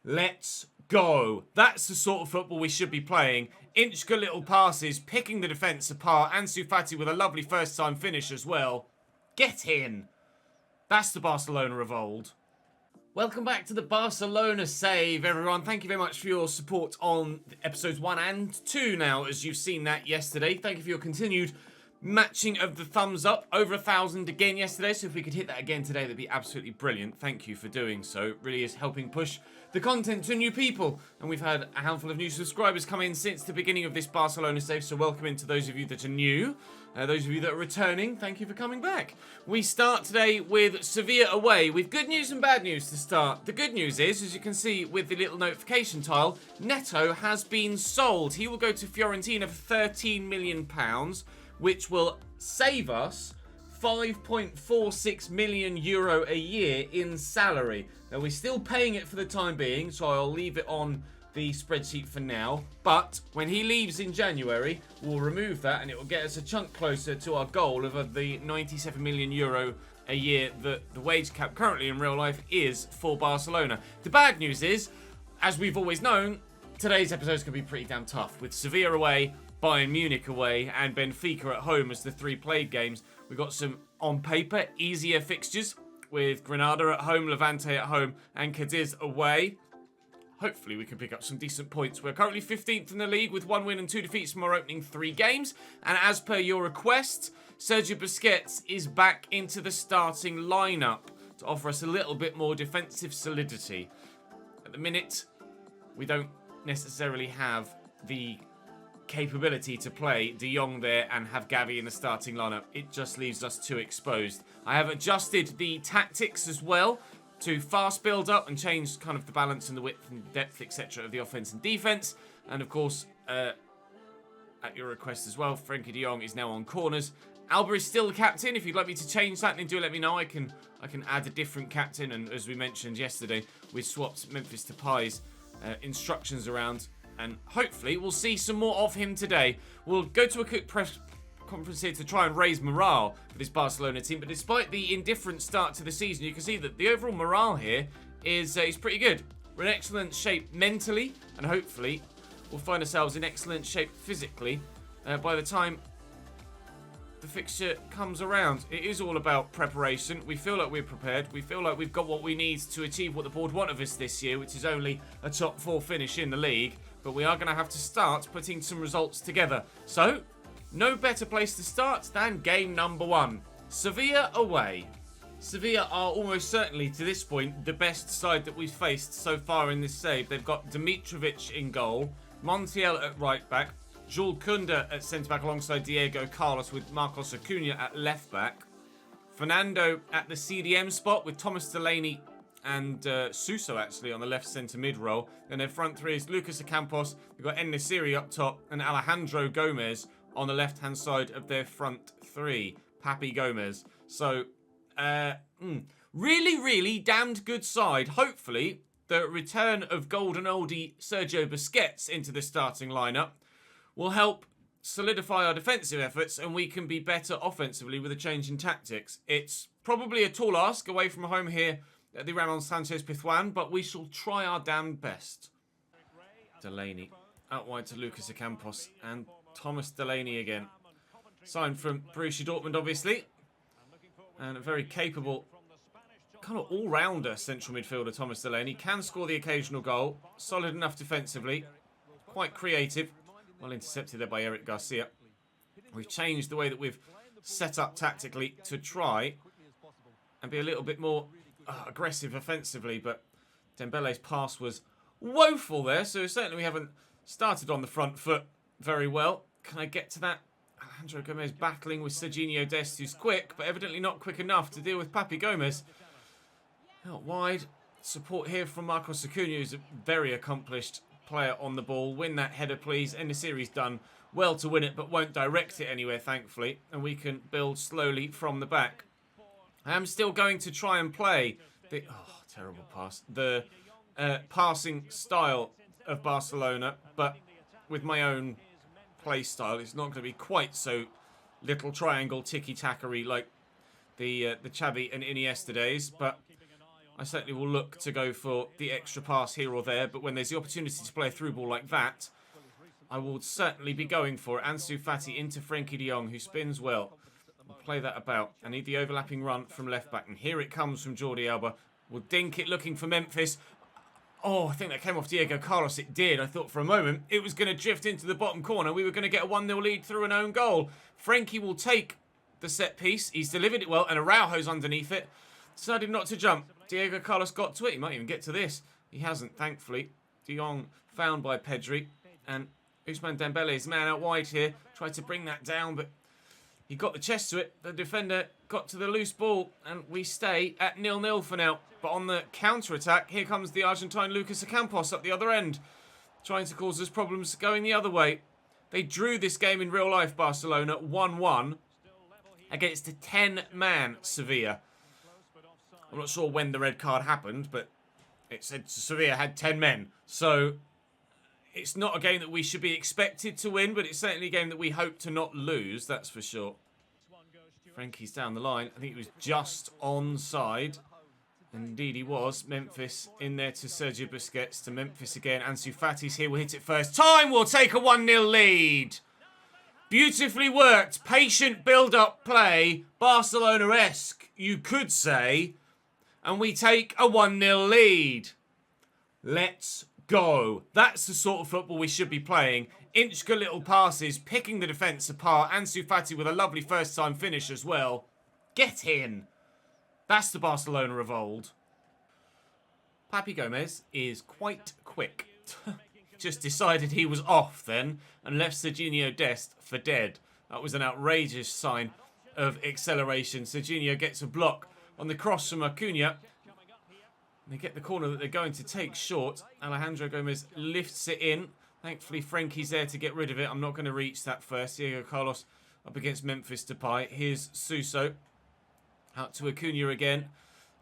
Let's go. That's the sort of football we should be playing. Intricate little passes, picking the defence apart. Ansu Fati with a lovely first-time finish as well. Get in. That's the Barcelona of old. Welcome back to the Barcelona save, everyone. Thank you very much for your support on episodes 1 and 2 now, as you've seen that yesterday. Thank you for your continued matching of the thumbs up. Over 1,000 again yesterday, so if we could hit that again today, that'd be absolutely brilliant. Thank you for doing so. It really is helping push the content to new people. And we've had a handful of new subscribers come in since the beginning of this Barcelona save, so welcome in to those of you that are new. Those of you that are returning, thank you for coming back. We start today with Sevilla away. With good news and bad news to start. The good news is, as you can see with the little notification tile, Neto has been sold. He will go to Fiorentina for £13 million, which will save us €5.46 million a year in salary. Now, we're still paying it for the time being, so I'll leave it on the spreadsheet for now. But when he leaves in January, we'll remove that, and it will get us a chunk closer to our goal of the €97 million a year that the wage cap currently in real life is for Barcelona. The bad news is, as we've always known, today's episode is going to be pretty damn tough. With Sevilla away, Bayern Munich away, and Benfica at home as the 3 played games. We've got some, on paper, easier fixtures with Granada at home, Levante at home, and Cadiz away. Hopefully we can pick up some decent points. We're currently 15th in the league with 1 win and 2 defeats from our opening 3 games. And as per your request, Sergio Busquets is back into the starting lineup to offer us a little bit more defensive solidity. At the minute, we don't necessarily have the capability to play De Jong there and have Gavi in the starting lineup. It just leaves us too exposed. I have adjusted the tactics as well to fast build up and change kind of the balance and the width and depth, etc. of the offense and defense. And of course, at your request as well, Frenkie de Jong is now on corners. Alba is still the captain. If you'd like me to change that, then do let me know. I can add a different captain. And as we mentioned yesterday, we swapped Memphis Depay's instructions around. And hopefully we'll see some more of him today. We'll go to a quick press conference here to try and raise morale for this Barcelona team. But despite the indifferent start to the season, you can see that the overall morale here is pretty good. We're in excellent shape mentally, and hopefully we'll find ourselves in excellent shape physically by the time the fixture comes around. It is all about preparation. We feel like we're prepared. We feel like we've got what we need to achieve what the board want of us this year, which is only a top 4 finish in the league. But we are going to have to start putting some results together. So, no better place to start than game number 1. Sevilla away. Sevilla are almost certainly, to this point, the best side that we've faced so far in this save. They've got Dimitrovic in goal, Montiel at right back, Jules Koundé at centre-back alongside Diego Carlos with Marcos Acuna at left-back, Fernando at the CDM spot with Thomas Delaney and Suso actually on the left centre mid role. Then their front 3 is Lucas Ocampos, we've got En-Nesyri up top, and Alejandro Gomez on the left-hand side of their front 3. Papi Gomez. So, really, really damned good side. Hopefully, the return of golden oldie Sergio Busquets into the starting lineup will help solidify our defensive efforts, and we can be better offensively with a change in tactics. It's probably a tall ask away from home here at the Ramon Sanchez Pizjuan, but we shall try our damn best. Delaney out wide to Lucas Ocampos, and Thomas Delaney again. Signed from Borussia Dortmund, obviously. And a very capable, kind of all-rounder central midfielder, Thomas Delaney. Can score the occasional goal. Solid enough defensively. Quite creative. Well intercepted there by Eric Garcia. We've changed the way that we've set up tactically to try and be a little bit more aggressive offensively. But Dembele's pass was woeful there. So certainly we haven't started on the front foot very well. Can I get to that? Alejandro Gomez battling with Serginho Dest, who's quick, but evidently not quick enough to deal with Papi Gomez. Out wide. Support here from Marcos Acuna, who's a very accomplished player on the ball. Win that header, please. En-Nesyri's done well to win it, but won't direct it anywhere, thankfully. And we can build slowly from the back. I am still going to try and play the... Oh, terrible pass. The passing style of Barcelona, but with my own play style. It's not going to be quite so little triangle tiki-taka-y like the Xavi and Iniesta days, but I certainly will look to go for the extra pass here or there, but when there's the opportunity to play a through ball like that, I will certainly be going for it. Ansu Fati into Frenkie de Jong, who spins well. We'll play that about. I need the overlapping run from left back, and here it comes from Jordi Alba. We'll dink it looking for Memphis. Oh, I think that came off Diego Carlos. It did. I thought for a moment it was going to drift into the bottom corner. We were going to get a 1-0 lead through an own goal. Frenkie will take the set piece. He's delivered it well, and Araujo's underneath it. Decided not to jump. Diego Carlos got to it. He might even get to this. He hasn't, thankfully. De Jong found by Pedri. And Ousmane Dembele's man out wide here. Tried to bring that down, but he got the chest to it. The defender got to the loose ball, and we stay at 0-0 for now. But on the counter-attack, here comes the Argentine Lucas Ocampos up the other end, trying to cause us problems going the other way. They drew this game in real life, Barcelona, 1-1 against a 10-man Sevilla. I'm not sure when the red card happened, but it said Sevilla had 10 men. So it's not a game that we should be expected to win, but it's certainly a game that we hope to not lose, that's for sure. Frenkie's down the line. I think he was just onside. Indeed he was. Memphis in there to Sergio Busquets. To Memphis again. Ansu Fati's here. We'll hit it first time. We'll take a 1-0 lead. Beautifully worked. Patient build-up play. Barcelona-esque, you could say. And we take a 1-0 lead. Let's go. That's the sort of football we should be playing. Intricate little passes, picking the defence apart. Ansu Fati with a lovely first-time finish as well. Get in. That's the Barcelona of old. Papi Gomez is quite quick. Just decided he was off then and left Serginho Dest for dead. That was an outrageous sign of acceleration. Serginho gets a block on the cross from Acuna. They get the corner that they're going to take short. Alejandro Gomez lifts it in. Thankfully, Frenkie's there to get rid of it. I'm not going to reach that first. Diego Carlos up against Memphis Depay. Here's Suso. Out to Acuna again.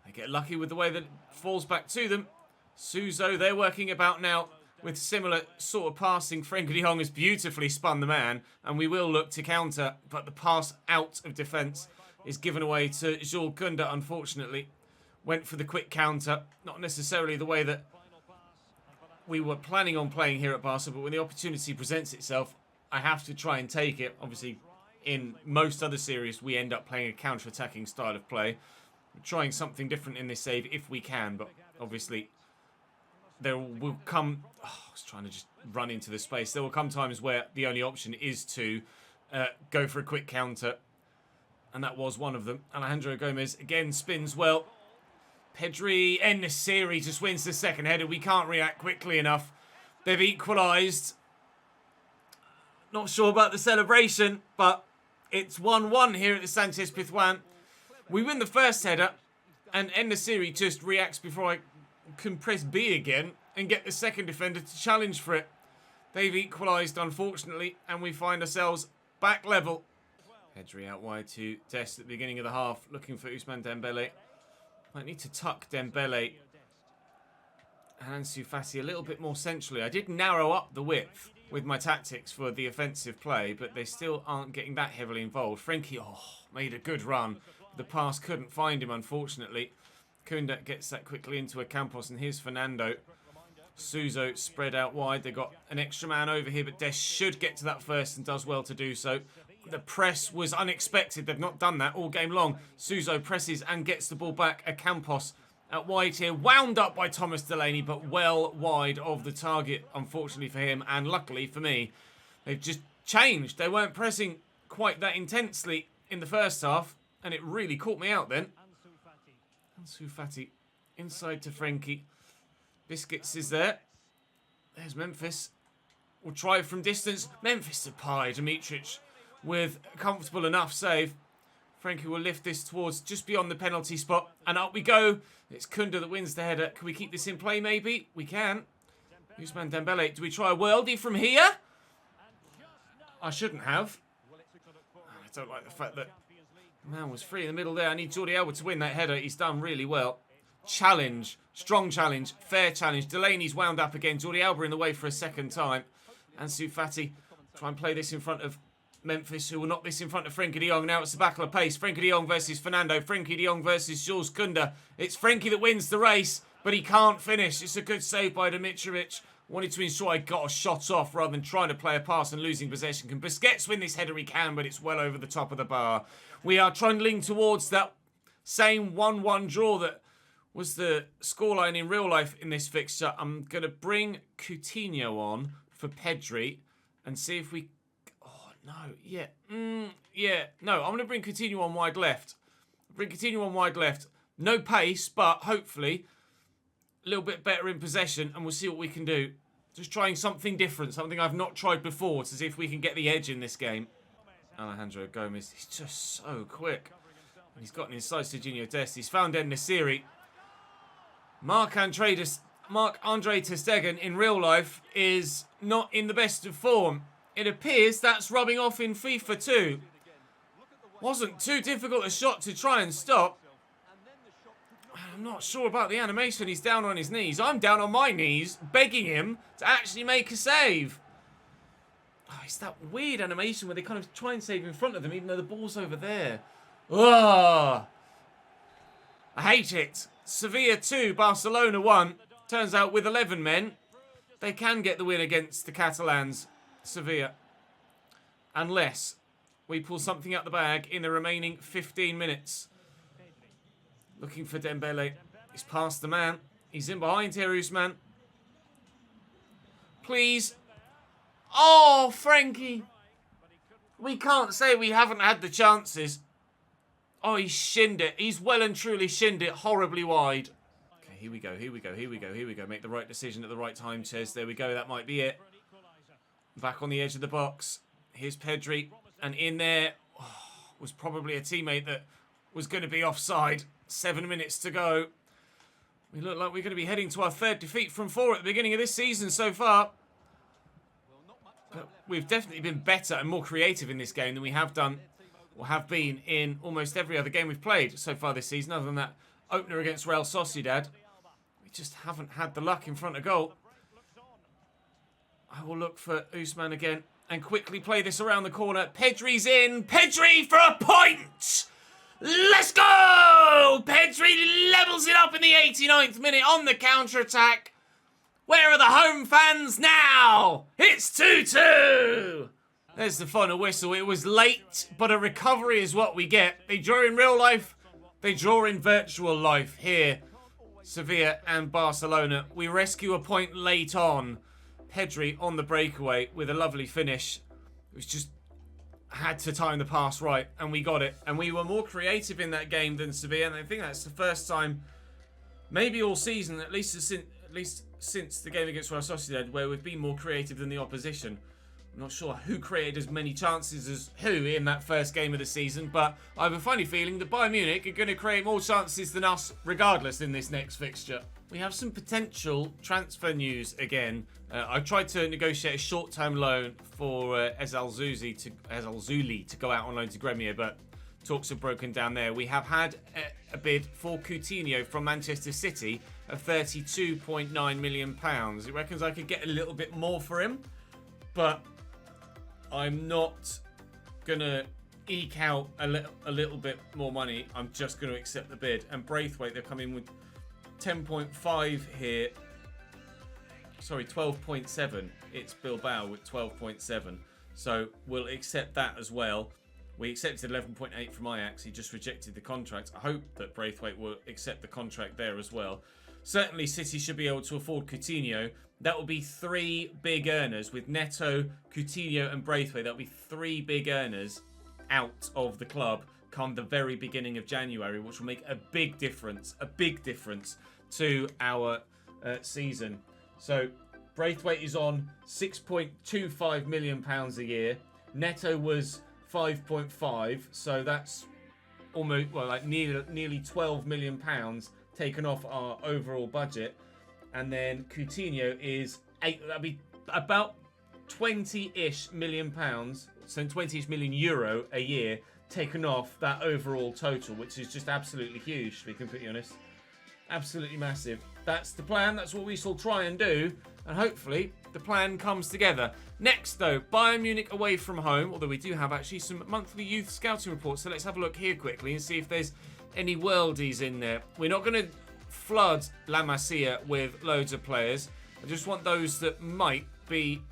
They get lucky with the way that it falls back to them. Suso, they're working about now with similar sort of passing. Frenkie de Jong has beautifully spun the man, and we will look to counter, but the pass out of defence is given away to Jules Koundé, unfortunately. Went for the quick counter. Not necessarily the way that we were planning on playing here at Barca, but when the opportunity presents itself, I have to try and take it. Obviously, in most other series, we end up playing a counter-attacking style of play. We're trying something different in this save if we can, but obviously there will come... Oh, I was trying to just run into the space. There will come times where the only option is to go for a quick counter, and that was one of them. Alejandro Gomez again spins well. Pedri En-Nesyri just wins the second header. We can't react quickly enough. They've equalised. Not sure about the celebration, but it's 1-1 here at the Sanchez Pizjuan. We win the first header, and En-Nesyri just reacts before I can press B again and get the second defender to challenge for it. They've equalised, unfortunately, and we find ourselves back level. Pedri out wide to Dest at the beginning of the half, looking for Ousmane Dembele. Might need to tuck Dembele and Ansu Fati a little bit more centrally. I did narrow up the width with my tactics for the offensive play, but they still aren't getting that heavily involved. Frenkie, made a good run. The pass couldn't find him, unfortunately. Koundé gets that quickly into Ocampos, and here's Fernando. Suso spread out wide. They've got an extra man over here, but Dest should get to that first and does well to do so. The press was unexpected. They've not done that all game long. Suso presses and gets the ball back. Ocampos out wide here. Wound up by Thomas Delaney, but well wide of the target, unfortunately for him, and luckily for me. They've just changed. They weren't pressing quite that intensely in the first half, and it really caught me out then. Ansu Fati inside to Frenkie. Busquets is there. There's Memphis. We'll try from distance. Memphis Depay, Dimitric with a comfortable enough save. Frenkie will lift this towards just beyond the penalty spot. And up we go. It's Koundé that wins the header. Can we keep this in play maybe? We can. Ousmane Dembele. Do we try a worldie from here? I shouldn't have. I don't like the fact that the man was free in the middle there. I need Jordi Alba to win that header. He's done really well. Challenge. Strong challenge. Fair challenge. Delaney's wound up again. Jordi Alba in the way for a second time. Ansu Fati try and play this in front of Memphis, who will knock this in front of Frenkie de Jong. Now it's a battle of pace. Frenkie de Jong versus Fernando. Frenkie de Jong versus Jules Kounde. It's Frenkie that wins the race, but he can't finish. It's a good save by Dimitrovic. Wanted to ensure I got a shot off rather than trying to play a pass and losing possession. Can Busquets win this header? He can, but it's well over the top of the bar. We are trundling towards that same 1-1 draw that was the scoreline in real life in this fixture. I'm going to bring Coutinho on for Pedri and see if we... Oh, no. Yeah. Yeah. No, I'm going to bring Coutinho on wide left. Bring Coutinho on wide left. No pace, but hopefully a little bit better in possession, and we'll see what we can do. Just trying something different, something I've not tried before, to see if we can get the edge in this game. Alejandro Gomez, he's just so quick. And he's got an inside Serginho Dest. He's found En-Nesyri. Marc-Andre ter Stegen in real life is not in the best of form. It appears that's rubbing off in FIFA too. Wasn't too difficult a shot to try and stop. I'm not sure about the animation. He's down on his knees. I'm down on my knees, begging him to actually make a save. Oh, it's that weird animation where they kind of try and save in front of them, even though the ball's over there. Oh, I hate it. Sevilla 2, Barcelona 1. Turns out with 11 men, they can get the win against the Catalans, Sevilla. Unless we pull something out the bag in the remaining 15 minutes. Looking for Dembele. He's past the man. He's in behind here, Usman. Please. Oh, Frenkie. We can't say we haven't had the chances. Oh, he's shinned it. He's well and truly shinned it horribly wide. Okay, here we go, here we go, here we go, here we go. Make the right decision at the right time, Ches. There we go. That might be it. Back on the edge of the box. Here's Pedri. And in there was probably a teammate that was going to be offside. 7 minutes to go. We look like we're going to be heading to our third defeat from 4 at the beginning of this season so far. But we've definitely been better and more creative in this game than we have done, or have been, in almost every other game we've played so far this season, other than that opener against Real Sociedad. We just haven't had the luck in front of goal. I will look for Usman again and quickly play this around the corner. Pedri's in. Pedri for a point! Let's go! Pedri levels it up in the 89th minute on the counter-attack. Where are the home fans now? It's 2-2! There's the final whistle. It was late, but a recovery is what we get. They draw in real life. They draw in virtual life here. Sevilla and Barcelona. We rescue a point late on. Pedri on the breakaway with a lovely finish. It was just... had to time the pass right, and we got it. And we were more creative in that game than Sevilla, and I think that's the first time, maybe all season, at least since the game against Real Sociedad, where we've been more creative than the opposition. I'm not sure who created as many chances as who in that first game of the season, but I have a funny feeling that Bayern Munich are going to create more chances than us, regardless, in this next fixture. We have some potential transfer news again. I tried to negotiate a short-term loan for Ezalzouli to go out on loan to Gremio, but talks have broken down there. We have had a bid for Coutinho from Manchester City of £32.9 million. It reckons I could get a little bit more for him, but I'm not going to eke out a little bit more money. I'm just going to accept the bid. And Braithwaite, they're coming with 10.5 here. Sorry, 12.7. It's Bilbao with 12.7. So we'll accept that as well. We accepted 11.8 from Ajax. He just rejected the contract. I hope that Braithwaite will accept the contract there as well. Certainly City should be able to afford Coutinho. That will be 3 big earners with Neto, Coutinho and Braithwaite. That will be 3 big earners out of the club come the very beginning of January, which will make a big difference to our season. So Braithwaite is on £6.25 million a year. Neto was 5.5, so that's almost, well, like nearly £12 million taken off our overall budget. And then Coutinho is that'd be about 20-ish million pounds, so 20-ish million euro a year taken off that overall total, which is just absolutely huge, to be completely honest. Absolutely massive. That's the plan. That's what we shall try and do. And hopefully the plan comes together. Next, though, Bayern Munich away from home, although we do have actually some monthly youth scouting reports, so let's have a look here quickly and see if there's any worldies in there. We're not going to flood La Masia with loads of players. I just want those that might be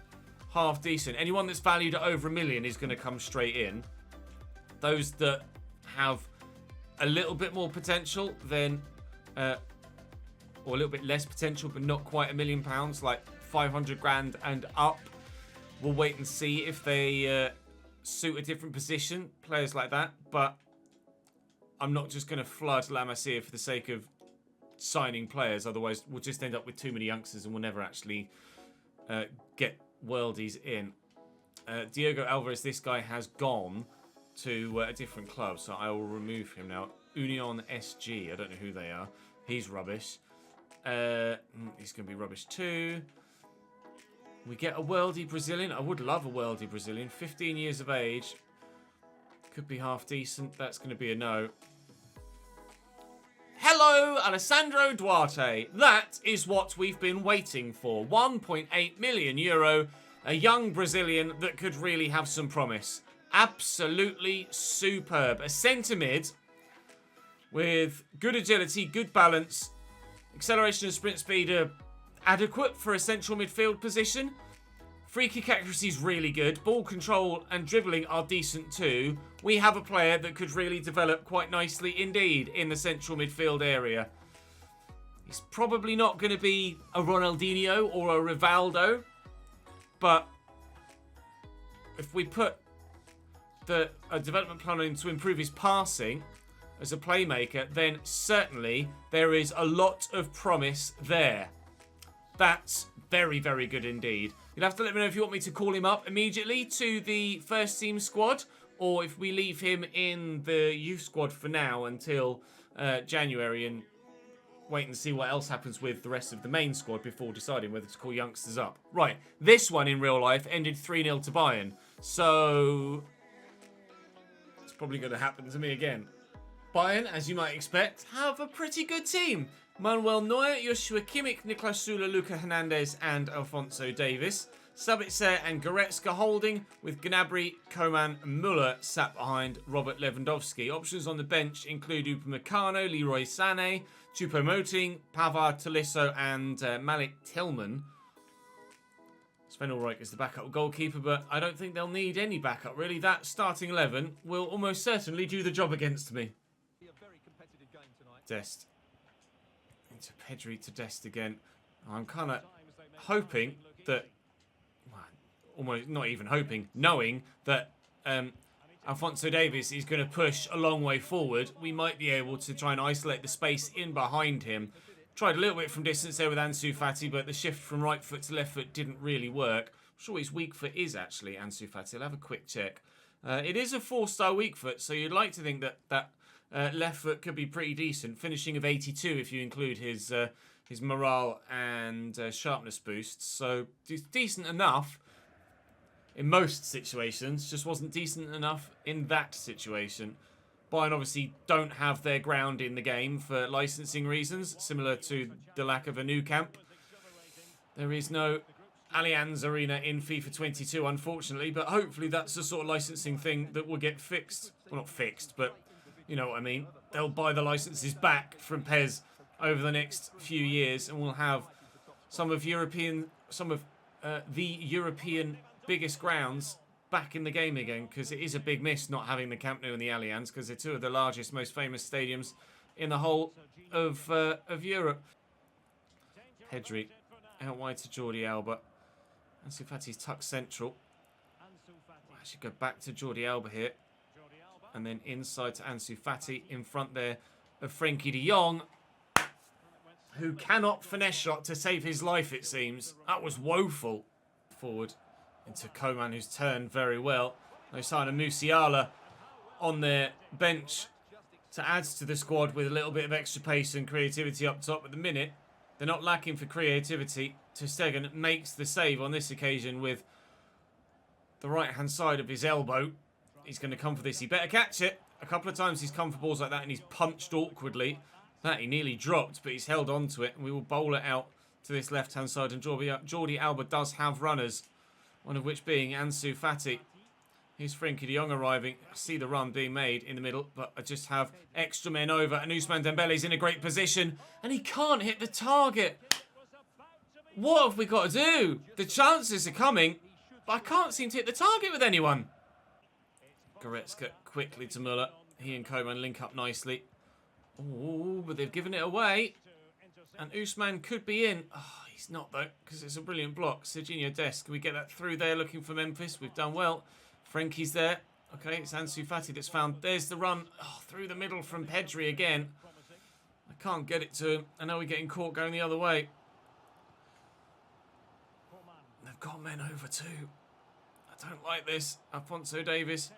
half decent. Anyone that's valued at over $1 million is going to come straight in. Those that have a little bit more potential than, or a little bit less potential, but not quite £1 million, like 500 grand and up. We'll wait and see if they suit a different position, players like that. But I'm not just going to flood La Masia for the sake of signing players. Otherwise, we'll just end up with too many youngsters and we'll never actually get worldies in. Diogo Alvarez, this guy has gone to a different club, so I will remove him now. Union SG, I don't know who they are. He's rubbish. He's going to be rubbish too. We get a worldie Brazilian. I would love a worldie Brazilian. 15 years of age. Could be half decent. That's going to be a no. Hello, Alessandro Duarte. That is what we've been waiting for. 1.8 million euro. A young Brazilian that could really have some promise. Absolutely superb. A centre mid with good agility, good balance. Acceleration and sprint speed are adequate for a central midfield position. Free kick accuracy is really good. Ball control and dribbling are decent too. We have a player that could really develop quite nicely indeed in the central midfield area. He's probably not going to be a Ronaldinho or a Rivaldo. But if we put a development plan in to improve his passing as a playmaker, then certainly there is a lot of promise there. That's very, very good indeed. You'll have to let me know if you want me to call him up immediately to the first team squad, or if we leave him in the youth squad for now until January and wait and see what else happens with the rest of the main squad before deciding whether to call youngsters up. Right, this one in real life ended 3-0 to Bayern, so it's probably going to happen to me again. Bayern, as you might expect, have a pretty good team. Manuel Neuer, Joshua Kimmich, Niklas Süle, Luca Hernandez and Alphonso Davies. Sabitzer and Goretzka holding, with Gnabry, Coman and Muller sat behind Robert Lewandowski. Options on the bench include Upamecano, Leroy Sané, Choupo-Moting, Pavard, Tolisso and Malik Tillman. Sven Ulreich is the backup goalkeeper, but I don't think they'll need any backup really. That starting 11 will almost certainly do the job against me. Dest. Into Pedri to Dest again. I'm kind of hoping that, well, almost not even hoping, knowing that Alphonso Davies is going to push a long way forward. We might be able to try and isolate the space in behind him. Tried a little bit from distance there with Ansu Fati, but the shift from right foot to left foot didn't really work. I'm sure his weak foot is actually Ansu Fati. I'll have a quick check. It is a 4-star weak foot, so you'd like to think that left foot could be pretty decent. Finishing of 82 if you include his morale and sharpness boosts. So decent enough in most situations. Just wasn't decent enough in that situation. Bayern obviously don't have their ground in the game for licensing reasons, similar to the lack of a new camp. There is no Allianz Arena in FIFA 22, unfortunately, but hopefully that's the sort of licensing thing that will get fixed. Well, not fixed, but you know what I mean. They'll buy the licenses back from PES over the next few years, and we'll have some of the European biggest grounds back in the game again, because it is a big miss not having the Camp Nou and the Allianz, because they're two of the largest, most famous stadiums in the whole of Europe. Pedri out wide to Jordi Alba. Ansu Fati's tucked central. I should go back to Jordi Alba here. And then inside to Ansu Fati, in front there of Frenkie de Jong, who cannot finesse shot to save his life, it seems. That was woeful. Forward into Coman, who's turned very well. No sign of Musiala on their bench to add to the squad with a little bit of extra pace and creativity up top. At the minute, they're not lacking for creativity. Ter Stegen makes the save on this occasion with the right-hand side of his elbow. He's going to come for this. He better catch it. A couple of times he's come for balls like that and he's punched awkwardly. That he nearly dropped, but he's held on to it. And we will bowl it out to this left-hand side, and Jordi Alba does have runners, one of which being Ansu Fati. Here's Frenkie de Jong arriving. I see the run being made in the middle, but I just have extra men over, and Ousmane Dembele's in a great position, and he can't hit the target. What have we got to do? The chances are coming, but I can't seem to hit the target with anyone. Goretzka quickly to Müller. He and Koeman link up nicely. Oh, but they've given it away. And Ousmane could be in. Oh, he's not, though, because it's a brilliant block. Serginho Dest, can we get that through there looking for Memphis? We've done well. Frankie's there. Okay, it's Ansu Fati that's found. There's the run. Oh, through the middle from Pedri again. I can't get it to him. I know we're getting caught going the other way. They've got men over too. I don't like this. Alphonso Davies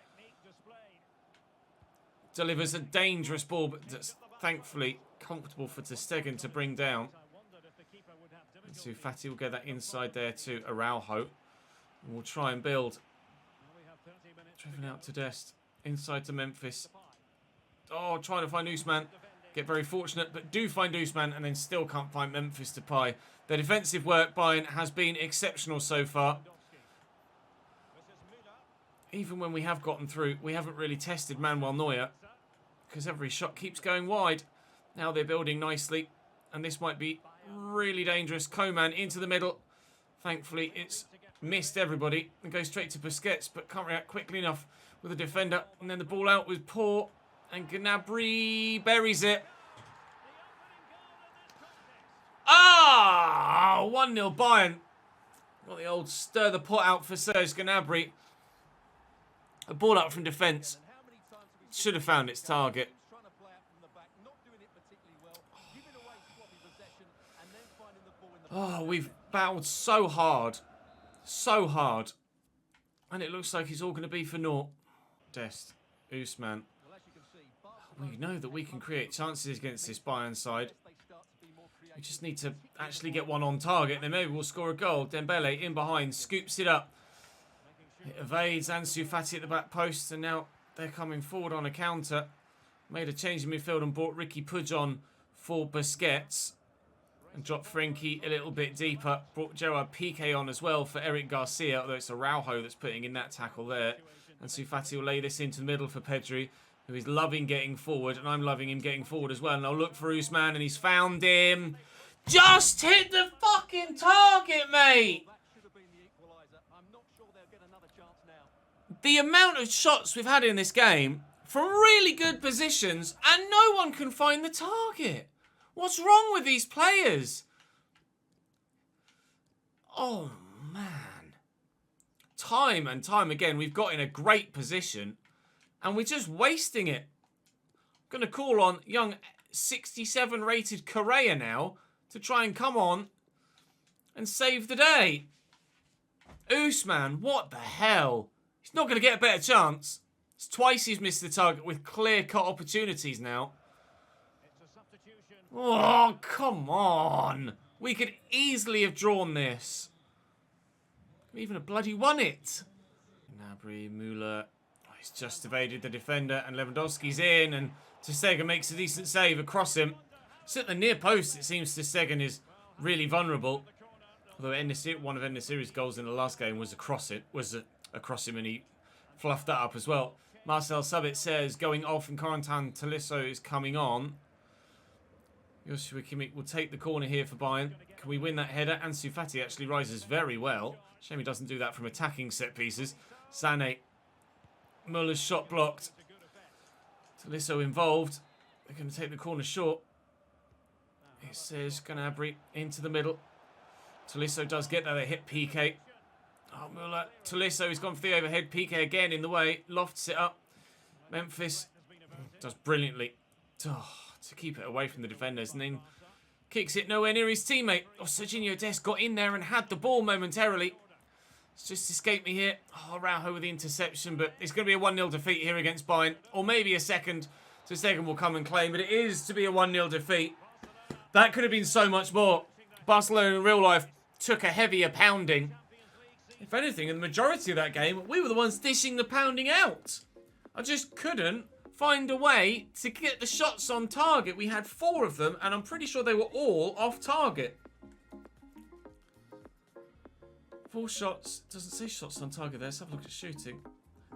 delivers a dangerous ball, but that's thankfully comfortable for Ter Stegen to bring down. Ansu Fati will get that inside there to Araujo. And we'll try and build. Driven out to Dest. Inside to Memphis. Oh, trying to find Ousmane. Get very fortunate, but do find Ousmane and then still can't find Memphis Depay. The defensive work Bayern has been exceptional so far. Even when we have gotten through, we haven't really tested Manuel Neuer because every shot keeps going wide. Now they're building nicely, and this might be really dangerous. Koeman into the middle. Thankfully, it's missed everybody and goes straight to Busquets, but can't react quickly enough with the defender. And then the ball out was poor, and Gnabry buries it. Ah, 1-0 Bayern. Got the old stir the pot out for Serge Gnabry. A ball up from defence. Should have found its target. Oh, we've battled so hard. So hard. And it looks like it's all going to be for naught. Dest. Ousmane. We know that we can create chances against this Bayern side. We just need to actually get one on target, and then maybe we'll score a goal. Dembele in behind, scoops it up. It evades Ansu Fati at the back post, and now they're coming forward on a counter. Made a change in midfield and brought Ricky Puig on for Busquets. And dropped Frenkie a little bit deeper. Brought Gerard Piqué on as well for Eric Garcia, although it's Araujo that's putting in that tackle there. Ansu Fati will lay this into the middle for Pedri, who is loving getting forward, and I'm loving him getting forward as well. And I'll look for Ousmane, and he's found him. Just hit the fucking target, mate! The amount of shots we've had in this game from really good positions, and no one can find the target. What's wrong with these players? Oh, man. Time and time again, we've got in a great position, and we're just wasting it. I'm going to call on young 67 rated Correa now to try and come on and save the day. Ousmane, what the hell? He's not going to get a better chance. It's twice he's missed the target with clear-cut opportunities now. Oh, come on. We could easily have drawn this. We even have bloody won it. Gnabry, Müller. Oh, he's just evaded the defender, and Lewandowski's in, and Ter Stegen makes a decent save across him. It's at the near post, it seems Ter Stegen is really vulnerable. Although one of En-Nesyri's goals in the last game was across him, and he fluffed that up as well. Marcel Sabitzer says, going off in quarantine, Tolisso is coming on. Joshua Kimmich will take the corner here for Bayern. Can we win that header? Ansu Fati actually rises very well. Shame he doesn't do that from attacking set pieces. Sané. Muller's shot blocked. Tolisso involved. They're going to take the corner short. It says Gnabry into the middle. Tolisso does get there. They hit Piqué. Oh, Müller. Tolisso has gone for the overhead. Piqué again in the way. Lofts it up. Memphis does brilliantly to keep it away from the defenders. And then kicks it nowhere near his teammate. Oh, Serginho Dest got in there and had the ball momentarily. It's just escaped me here. Oh, Araujo with the interception. But it's going to be a 1-0 defeat here against Bayern. Or maybe a second. Ter Stegen will come and claim. But it is to be a 1-0 defeat. That could have been so much more. Barcelona in real life took a heavier pounding. If anything, in the majority of that game, we were the ones dishing the pounding out. I just couldn't find a way to get the shots on target. We had 4 of them, and I'm pretty sure they were all off target. 4 shots. Doesn't say shots on target there. Let's have a look at shooting.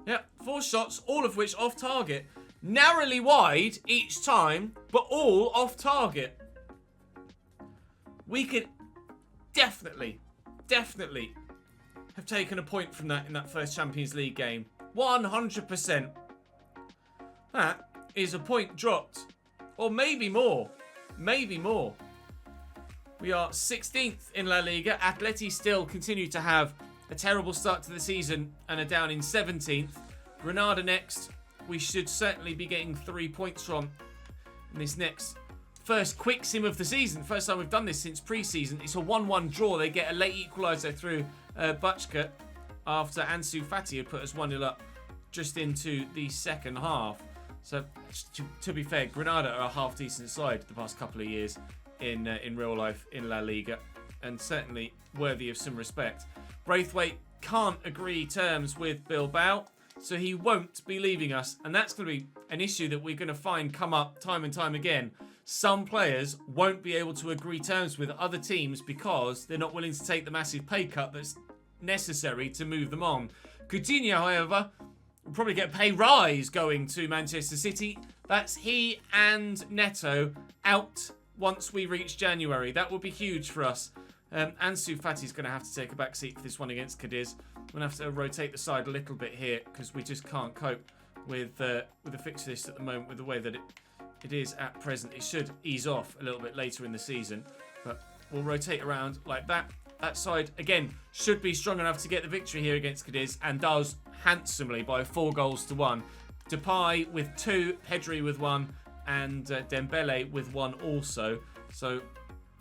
Yep, 4 shots, all of which off target. Narrowly wide each time, but all off target. We could definitely have taken a point from that in that first Champions League game. 100%. That is a point dropped. Or maybe more. Maybe more. We are 16th in La Liga. Atleti still continue to have a terrible start to the season and are down in 17th. Granada next. We should certainly be getting 3 points from in this next first quick sim of the season. First time we've done this since pre-season. It's a 1-1 draw. They get a late equaliser through Bachka after Ansu Fati had put us 1-0 up just into the second half. So, to be fair, Granada are a half-decent side the past couple of years in real life in La Liga, and certainly worthy of some respect. Braithwaite can't agree terms with Bilbao, so he won't be leaving us, and that's going to be an issue that we're going to find come up time and time again. Some players won't be able to agree terms with other teams because they're not willing to take the massive pay cut that's necessary to move them on. Coutinho, however, will probably get a pay rise going to Manchester City. That's he and Neto out once we reach January. That will be huge for us. Ansu Fati's going to have to take a back seat for this one against Cadiz. We're going to have to rotate the side a little bit here because we just can't cope with the fixture list at the moment with the way that it is at present. It should ease off a little bit later in the season, but we'll rotate around like that. That side, again, should be strong enough to get the victory here against Cadiz, and does handsomely by 4-1. Depay with 2, Pedri with 1, and Dembele with 1 also. So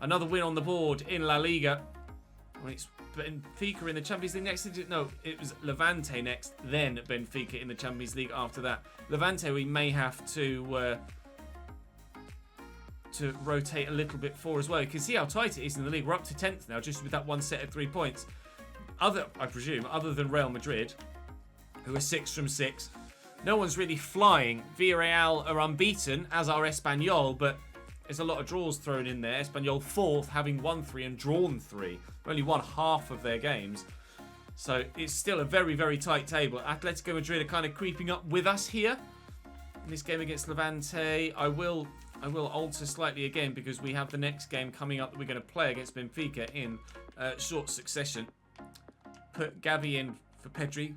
another win on the board in La Liga. Well, it's Benfica in the Champions League next. No, it was Levante next, then Benfica in the Champions League after that. Levante we may have to rotate a little bit for as well. You can see how tight it is in the league. We're up to 10th now, just with that one set of 3 points. I presume, other than Real Madrid, who are 6 from 6. No one's really flying. Villarreal are unbeaten, as are Espanyol, but there's a lot of draws thrown in there. Espanyol 4th, having won 3 and drawn 3. Only won half of their games. So it's still a very, very tight table. Atletico Madrid are kind of creeping up with us here. In this game against Levante, I will alter slightly again because we have the next game coming up that we're going to play against Benfica in short succession. Put Gavi in for Pedri,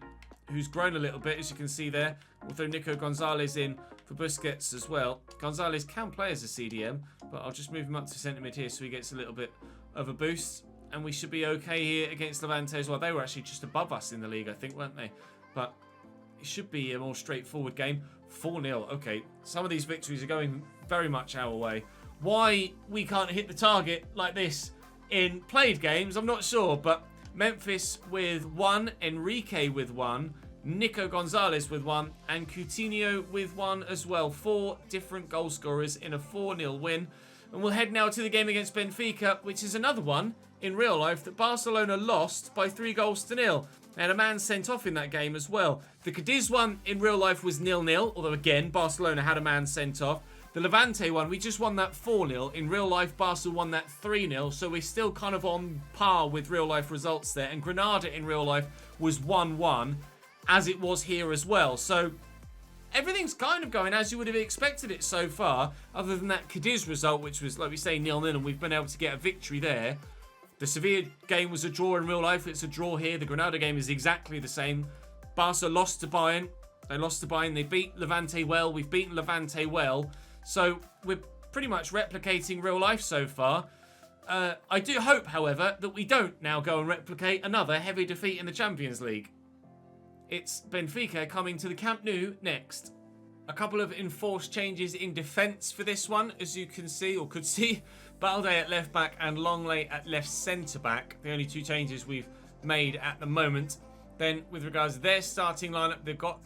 who's grown a little bit, as you can see there. We'll throw Nico Gonzalez in for Busquets as well. Gonzalez can play as a CDM, but I'll just move him up to centre mid here so he gets a little bit of a boost. And we should be okay here against Levante as well. They were actually just above us in the league, I think, weren't they? But it should be a more straightforward game. 4-0. Okay, some of these victories are going very much our way. Why we can't hit the target like this in played games, I'm not sure, but Memphis with 1, Enrique with 1, Nico Gonzalez with 1, and Coutinho with 1 as well. 4 different goal scorers in a 4-0 win. And we'll head now to the game against Benfica, which is another one in real life that Barcelona lost by 3-0. They had a man sent off in that game as well. The Cadiz one in real life was 0-0, although again, Barcelona had a man sent off. The Levante one, we just won that 4-0. In real life, Barca won that 3-0, so we're still kind of on par with real life results there. And Granada in real life was 1-1, as it was here as well. So everything's kind of going as you would have expected it so far, other than that Cadiz result, which was, like we say, 0-0, and we've been able to get a victory there. The Sevilla game was a draw in real life. It's a draw here. The Granada game is exactly the same. Barca lost to Bayern. They lost to Bayern. They beat Levante well. We've beaten Levante well. So we're pretty much replicating real life so far. I do hope, however, that we don't now go and replicate another heavy defeat in the Champions League. It's Benfica coming to the Camp Nou next. A couple of enforced changes in defence for this one, as you can see, or could see. Balde at left back and Longley at left centre back. The only 2 changes we've made at the moment. Then, with regards to their starting lineup, they've got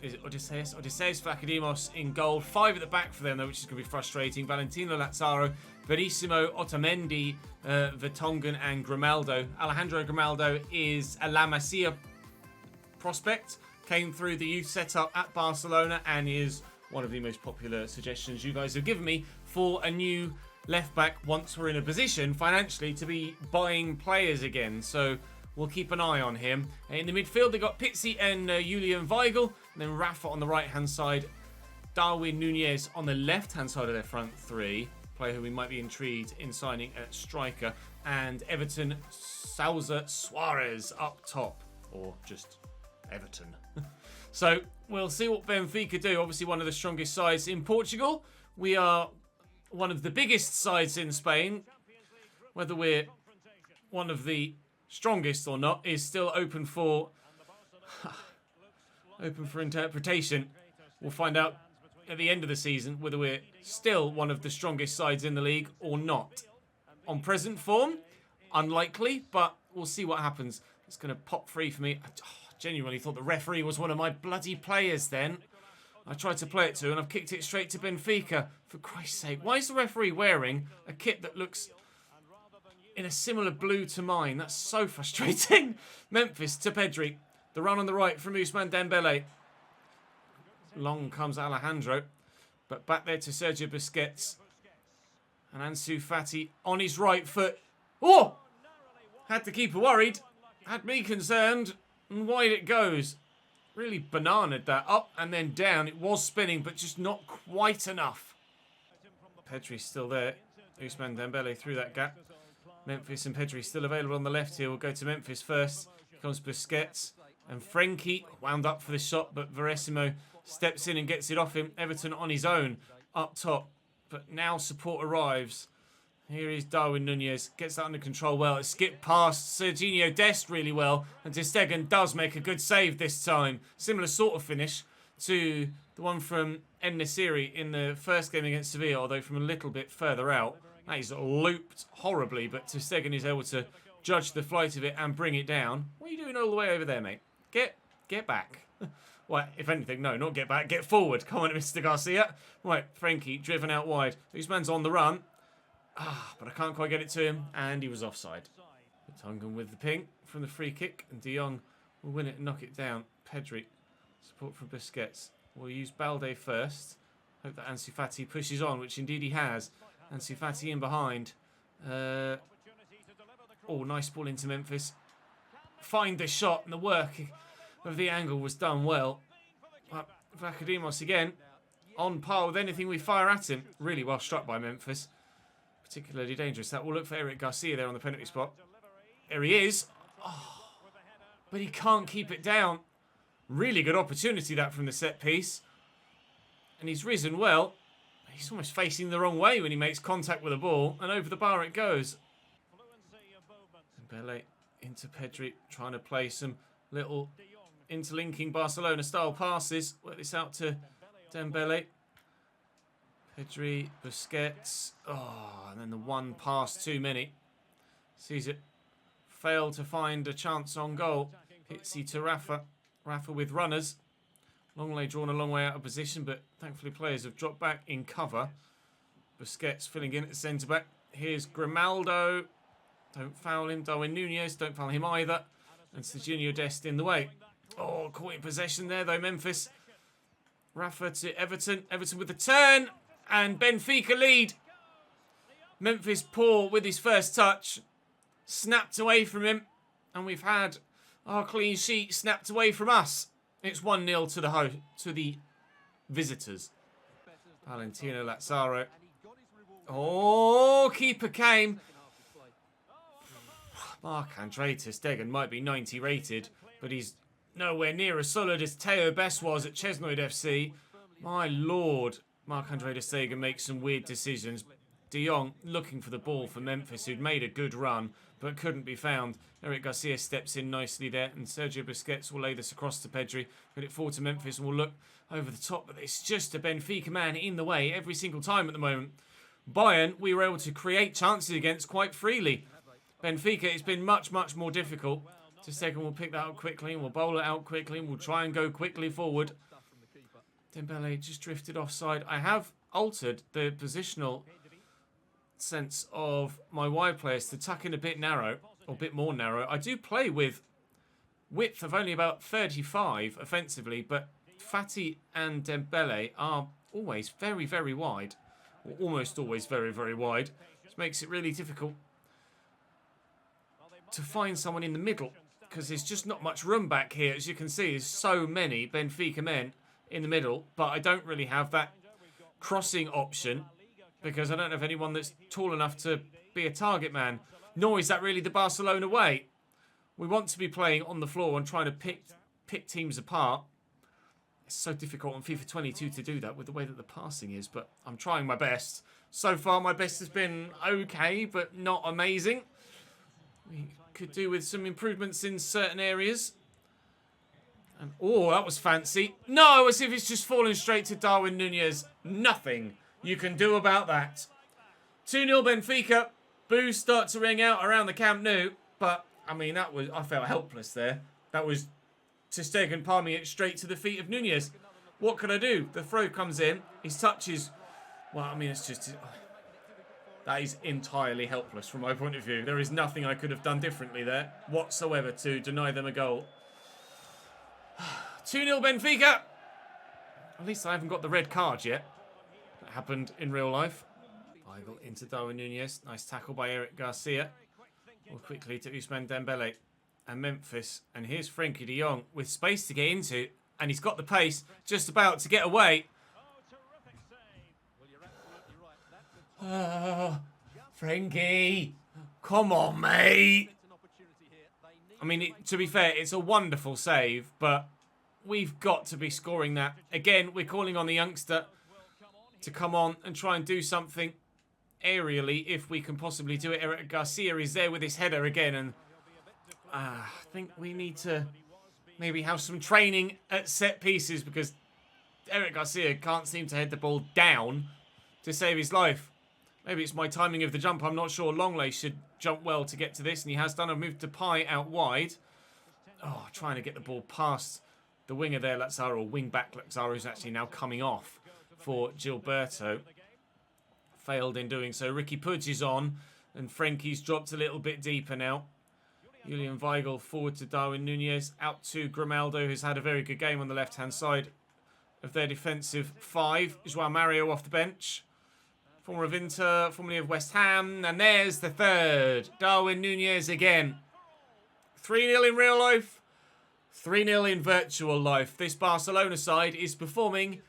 is it Odysseus Vlachodimos in goal. 5 at the back for them, though, which is going to be frustrating. Valentino Lazaro, Verissimo, Otamendi, Vertonghen, and Grimaldo. Alejandro Grimaldo is a La Masia prospect. Came through the youth setup at Barcelona and is one of the most popular suggestions you guys have given me for a new left back once we're in a position financially to be buying players again. So we'll keep an eye on him. In the midfield, they got Pizzi and Julian Weigl. And then Rafa on the right-hand side. Darwin Nunez on the left-hand side of their front three. Player who we might be intrigued in signing at striker. And Everton, Sousa Suarez up top. Or just Everton. So, we'll see what Benfica do. Obviously, one of the strongest sides in Portugal. We are one of the biggest sides in Spain. Whether we're one of the strongest or not is still open for interpretation. We'll find out at the end of the season whether we're still one of the strongest sides in the league or not. On present form, unlikely, but we'll see what happens. It's going to pop free for me. I genuinely thought the referee was one of my bloody players then. I tried to play it to and I've kicked it straight to Benfica. For Christ's sake, why is the referee wearing a kit that looks in a similar blue to mine? That's so frustrating. Memphis to Pedri. The run on the right from Ousmane Dembele. Long comes Alejandro. But back there to Sergio Busquets. And Ansu Fati on his right foot. Oh! Had the keeper worried. Had me concerned. And wide it goes. Really bananaed that. Up and then down. It was spinning, but just not quite enough. Pedri's still there. Ousmane Dembele through that gap. Memphis and Pedri still available on the left here. We'll go to Memphis first. Here comes Busquets. And Frenkie wound up for the shot, but Verissimo steps in and gets it off him. Everton on his own up top. But now support arrives. Here is Darwin Nunez. Gets that under control well. It skipped past Serginho Dest really well. And Ter Stegen does make a good save this time. Similar sort of finish to the one from En-Nesyri in the first game against Sevilla, although from a little bit further out. That is looped horribly, but Ter Stegen is able to judge the flight of it and bring it down. What are you doing all the way over there, mate? Get back. Well, if anything, no, not get back. Get forward. Come on, Mr. Garcia. Right, Frenkie driven out wide. Ousmane's on the run. But I can't quite get it to him, and he was offside. Vertonghen with the ping from the free kick, and De Jong will win it and knock it down. Pedri, support from Busquets. We'll use Balde first. Hope that Ansu Fati pushes on, which indeed he has. Ansu Fati in behind. Oh, nice ball into Memphis. Find the shot, and the work of the angle was done well. But Vakadimos again, on par with anything we fire at him. Really well struck by Memphis. Particularly dangerous. That will look for Eric Garcia there on the penalty spot. There he is. Oh, but he can't keep it down. Really good opportunity that from the set piece. And he's risen well. He's almost facing the wrong way when he makes contact with the ball. And over the bar it goes. Dembele into Pedri. Trying to play some little interlinking Barcelona style passes. Work this out to Dembele. Pedri, Busquets. Oh, and then the one pass too many. Sees it. Failed to find a chance on goal. Pizzi to Rafa. Rafa with runners. Longley drawn a long way out of position, but thankfully players have dropped back in cover. Busquets filling in at centre-back. Here's Grimaldo. Don't foul him. Darwin Nunez. Don't foul him either. And Serginho Dest in the way. Oh, caught in possession there, though, Memphis. Rafa to Everton. Everton with the turn. And Benfica lead. Memphis poor with his first touch. Snapped away from him. And we've had our clean sheet snapped away from us. It's 1-0 to the visitors. Valentino Lazaro. Oh, keeper came. Marc-Andre Ter Stegen might be 90 rated, but he's nowhere near as solid as Theo Best was at Chesnoid FC. My lord. Marc-Andre Ter Stegen makes some weird decisions. De Jong looking for the ball for Memphis, who'd made a good run, but couldn't be found. Eric Garcia steps in nicely there, and Sergio Busquets will lay this across to Pedri. Put it forward to Memphis, and we'll look over the top, but it's just a Benfica man in the way every single time at the moment. Bayern, we were able to create chances against quite freely. Benfica, it's been much, much more difficult. Ter Stegen will pick that up quickly, and we'll bowl it out quickly, and we'll try and go quickly forward. Dembele just drifted offside. I have altered the positional sense of my wide players to tuck in a bit narrow, or a bit more narrow. I do play with width of only about 35 offensively, but Fati and Dembele are always very, very wide. Or almost always very, very wide. Which makes it really difficult. to find someone in the middle because there's just not much room back here. As you can see, there's so many Benfica men in the middle, but I don't really have that crossing option because I don't have anyone that's tall enough to be a target man. Nor is that really the Barcelona way. We want to be playing on the floor and trying to pick teams apart. It's so difficult on FIFA 22 to do that with the way that the passing is, but I'm trying my best. So far, my best has been okay, but not amazing. We could do with some improvements in certain areas. And, oh, that was fancy. No, as if it's just fallen straight to Darwin Núñez. Nothing you can do about that. 2-0 Benfica. Boos start to ring out around the Camp Nou. But, I mean, I felt helpless there. That was ter Stegen palming it straight to the feet of Núñez. What could I do? The throw comes in. His touch is... Well, I mean, it's just... That is entirely helpless from my point of view. There is nothing I could have done differently there whatsoever to deny them a goal. 2-0 Benfica. At least I haven't got the red card yet. That happened in real life. Weigl into Darwin Núñez. Nice tackle by Eric Garcia. More quickly to Ousmane Dembele and Memphis. And here's Frenkie de Jong with space to get into. And he's got the pace just about to get away. Frenkie. Come on, mate. I mean, to be fair, it's a wonderful save, but we've got to be scoring that. Again, we're calling on the youngster to come on and try and do something aerially if we can possibly do it. Eric Garcia is there with his header again, and I think we need to maybe have some training at set pieces because Eric Garcia can't seem to head the ball down to save his life. Maybe it's my timing of the jump. I'm not sure. Longley should jump well to get to this, and he has done. I've moved to Pai out wide. Oh, trying to get the ball past the winger there, Lazaro, or wing-back Lazaro, who's actually now coming off for Gilberto. Failed in doing so. Ricky Puig is on, and Frenkie's dropped a little bit deeper now. Julian Weigl forward to Darwin Núñez. Out to Grimaldo, who's had a very good game on the left-hand side of their defensive five. Joao Mario off the bench. Former of Inter, formerly of West Ham. And there's the third. Darwin Núñez again. 3-0 in real life. 3-0 in virtual life. This Barcelona side is performing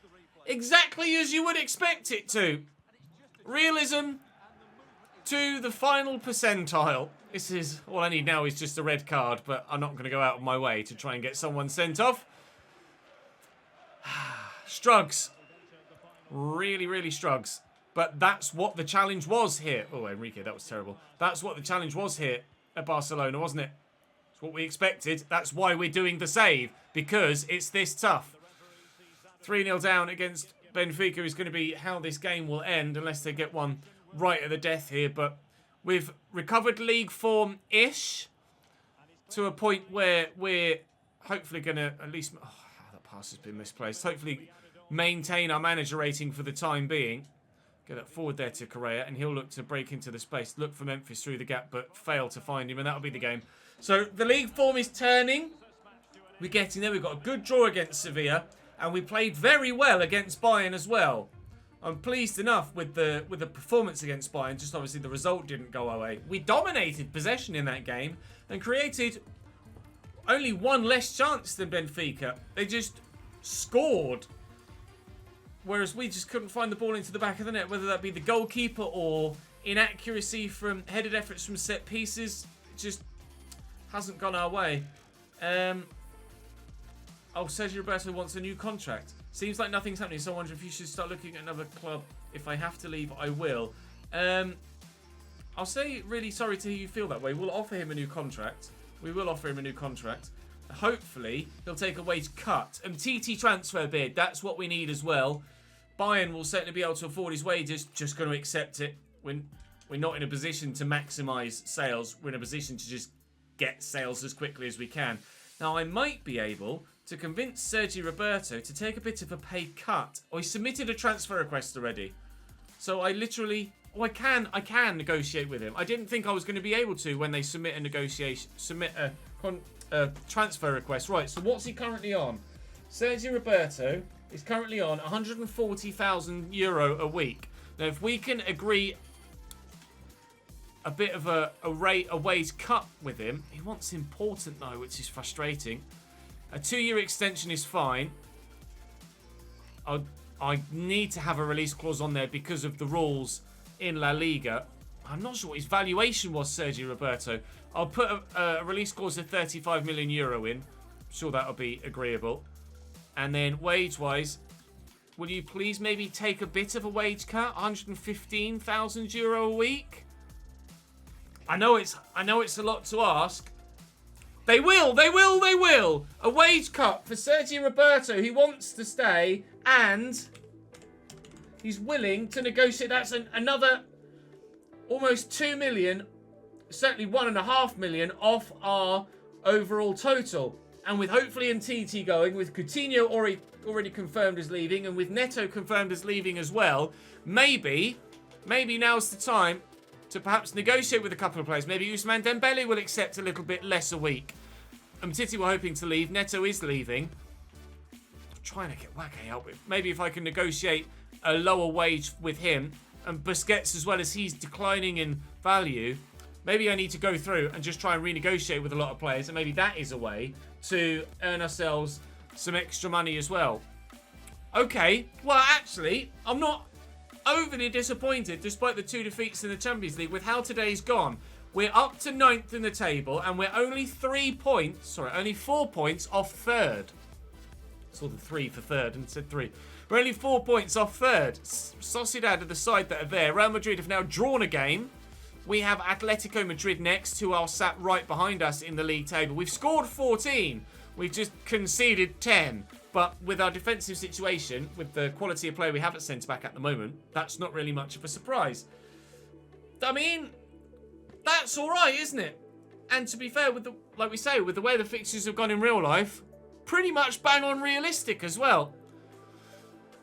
exactly as you would expect it to. Realism to the final percentile. This is, all I need now is just a red card, but I'm not going to go out of my way to try and get someone sent off. Strugs. Really, really strugs. But that's what the challenge was here. Oh, Enrique, that was terrible. That's what the challenge was here at Barcelona, wasn't it? It's what we expected. That's why we're doing the save, because it's this tough. 3-0 down against Benfica is going to be how this game will end, unless they get one right at the death here. But we've recovered league form-ish to a point where we're hopefully going to at least... Oh, that pass has been misplaced. Hopefully maintain our manager rating for the time being. Get that forward there to Correa, and he'll look to break into the space. Look for Memphis through the gap, but fail to find him, and that'll be the game. So the league form is turning. We're getting there. We've got a good draw against Sevilla, and we played very well against Bayern as well. I'm pleased enough with the performance against Bayern. Just obviously the result didn't go our way. We dominated possession in that game and created only one less chance than Benfica. They just scored. Whereas we just couldn't find the ball into the back of the net, whether that be the goalkeeper or inaccuracy from headed efforts from set pieces. It just hasn't gone our way. Oh, Sergio Roberto wants a new contract. Seems like nothing's happening, so I wonder if you should start looking at another club. If I have to leave, I will. I'll say really sorry to hear you feel that way. We'll offer him a new contract. We will offer him a new contract. Hopefully, he'll take a wage cut. TT transfer bid, that's what we need as well. Bayern will certainly be able to afford his wages, just going to accept it. We're not in a position to maximise sales. We're in a position to just get sales as quickly as we can. Now, I might be able to convince Sergio Roberto to take a bit of a pay cut. Oh, he submitted a transfer request already. So I literally... Oh, I can negotiate with him. I didn't think I was going to be able to when they submit a transfer request. Right, so what's he currently on? Sergio Roberto is currently on €140,000 a week. Now, if we can agree a bit of a wage cut with him. He wants important, though, which is frustrating. A 2-year extension is fine. I need to have a release clause on there because of the rules in La Liga. I'm not sure what his valuation was, Sergio Roberto. I'll put a release clause of 35 million euro in. I'm sure that'll be agreeable. And then wage-wise, will you please maybe take a bit of a wage cut? 115,000 euro a week? I know it's a lot to ask. They will. A wage cut for Sergio Roberto. He wants to stay and he's willing to negotiate. That's another almost 2 million, certainly 1.5 million off our overall total. And with hopefully Umtiti going, with Coutinho already confirmed as leaving, and with Neto confirmed as leaving as well, maybe now's the time to perhaps negotiate with a couple of players. Maybe Ousmane Dembele will accept a little bit less a week. Umtiti we're hoping to leave. Neto is leaving. I'm trying to get Wake out with. Maybe if I can negotiate a lower wage with him, and Busquets as well, as he's declining in value, maybe I need to go through and just try and renegotiate with a lot of players, and maybe that is a way to earn ourselves some extra money as well. Okay, well actually, I'm not overly disappointed, despite the 2 defeats in the Champions League, with how today's gone. We're up to 9th in the table, and we're only 4 points off third. Saw the 3 for third and said 3. We're only 4 points off third. Sociedad are the side that are there. Real Madrid have now drawn a game. We have Atletico Madrid next, who are sat right behind us in the league table. We've scored 14. We've just conceded 10. But with our defensive situation, with the quality of play we have at centre-back at the moment, that's not really much of a surprise. I mean, that's all right, isn't it? And to be fair, with the way the fixtures have gone in real life, pretty much bang on realistic as well.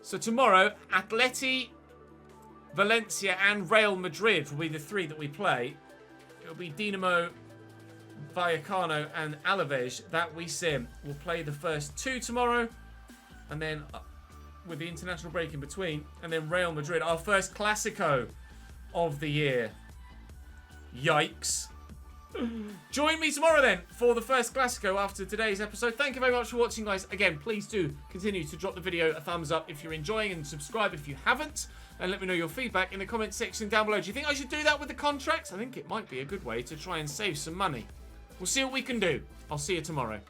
So tomorrow, Atleti, Valencia and Real Madrid will be the 3 that we play. It'll be Dinamo, Vallecano and Alaves that we sim. We'll play the first 2 tomorrow, and then with the international break in between, and then Real Madrid, our first Clasico of the year. Yikes. Join me tomorrow then for the first Clasico after today's episode. Thank you very much for watching, guys. Again, please do continue to drop the video a thumbs up if you're enjoying, and subscribe if you haven't, and let me know your feedback in the comment section down below. Do you think I should do that with the contracts? I think it might be a good way to try and save some money. We'll see what we can do. I'll see you tomorrow.